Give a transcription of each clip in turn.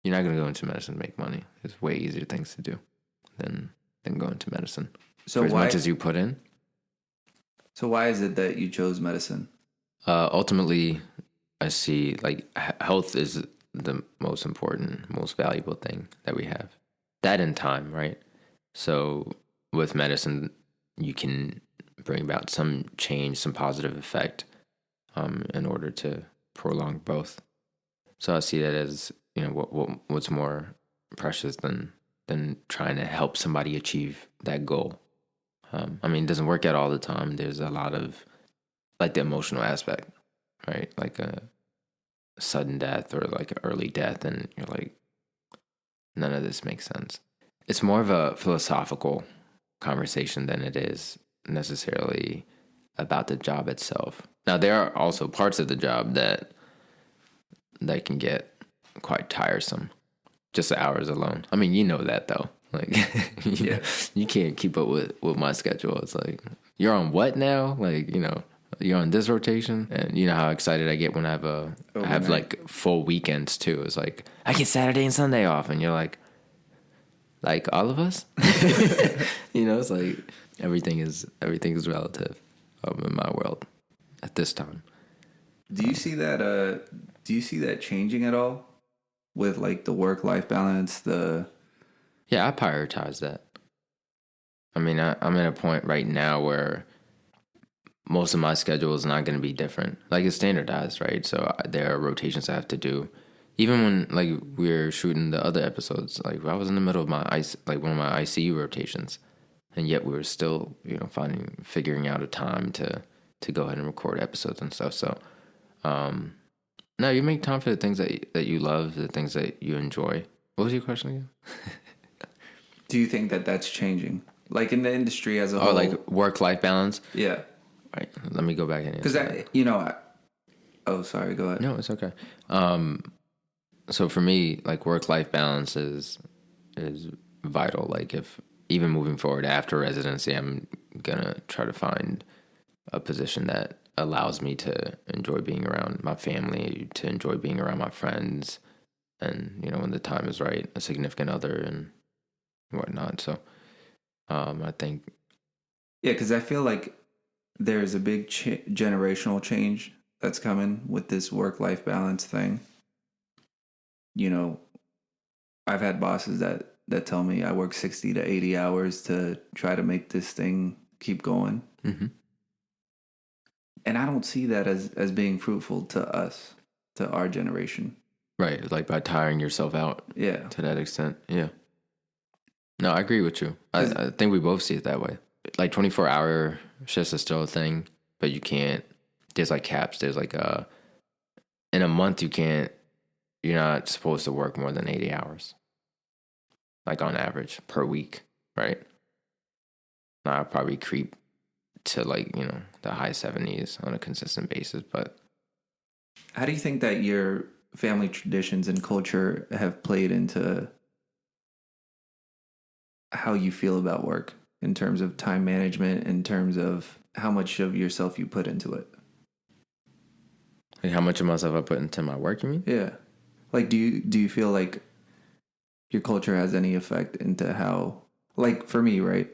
You're not going to go into medicine to make money. There's way easier things to do than go into medicine. So for as much as you put in. So why is it that you chose medicine? Ultimately, I see like health is the most important, most valuable thing that we have. That and time, right? So with medicine, you can bring about some change, some positive effect, in order to prolong both. So I see that as, you know, what's more precious than trying to help somebody achieve that goal. I mean, it doesn't work out all the time. There's a lot of like the emotional aspect, right? Like a sudden death or like an early death, and you're like, none of this makes sense. It's more of a philosophical conversation than it is necessarily about the job itself. Now, there are also parts of the job that can get quite tiresome, just the hours alone. I mean, you know that though. Like, you can't keep up with my schedule. It's like, you're on what now? Like, you know, you're on this rotation, and you know how excited I get when I have like full weekends too. It's like I get Saturday and Sunday off, and you're like all of us. You know, it's like everything is relative in my world at this time. Do you see that? Do you see that changing at all with like the work-life balance? Yeah, I prioritize that. I mean, I'm at a point right now where most of my schedule is not going to be different. Like, it's standardized, right? So there are rotations I have to do. Even when like we're shooting the other episodes, like I was in the middle of one of my ICU rotations, and yet we were still, you know, figuring out a time to go ahead and record episodes and stuff. So, no, you make time for the things that you love, the things that you enjoy. What was your question again? Do you think that that's changing, like in the industry as a whole? Oh, like work-life balance? Yeah. Right. Let me go back and because oh, sorry. Go ahead. No, it's okay. So for me, like work-life balance is vital. Like if even moving forward after residency, I'm gonna try to find a position that allows me to enjoy being around my family, to enjoy being around my friends, and, you know, when the time is right, a significant other and whatnot. So I think, yeah, because I feel like there's a big generational change that's coming with this work-life balance thing. You know, I've had bosses that tell me I work 60 to 80 hours to try to make this thing keep going. mm-hmm. And I don't see that as being fruitful to us, to our generation. Right, like by tiring yourself out. Yeah. To that extent, yeah. No, I agree with you. I think we both see it that way. Like 24-hour shifts is still a thing, but you can't. There's like caps. There's like in a month you're not supposed to work more than 80 hours. Like on average per week, right? Now I'll probably creep to like, you know, the high 70s on a consistent basis, but. How do you think that your family traditions and culture have played into how you feel about work in terms of time management, in terms of how much of yourself you put into it? Like how much of myself I put into my work, you mean? Yeah. Like, do you feel like your culture has any effect into how, like for me, right?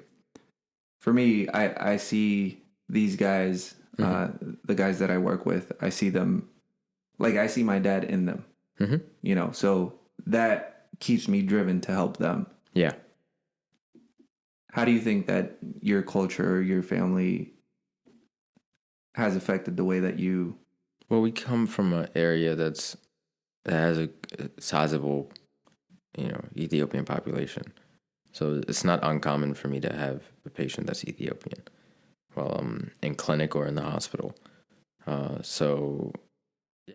For me, I see these guys, the guys that I work with, I see them, like I see my dad in them, you know, so that keeps me driven to help them. Yeah. How do you think that your culture, your family has affected the way that you... Well, we come from an area that has a sizable, you know, Ethiopian population. So it's not uncommon for me to have a patient that's Ethiopian while I'm in clinic or in the hospital. So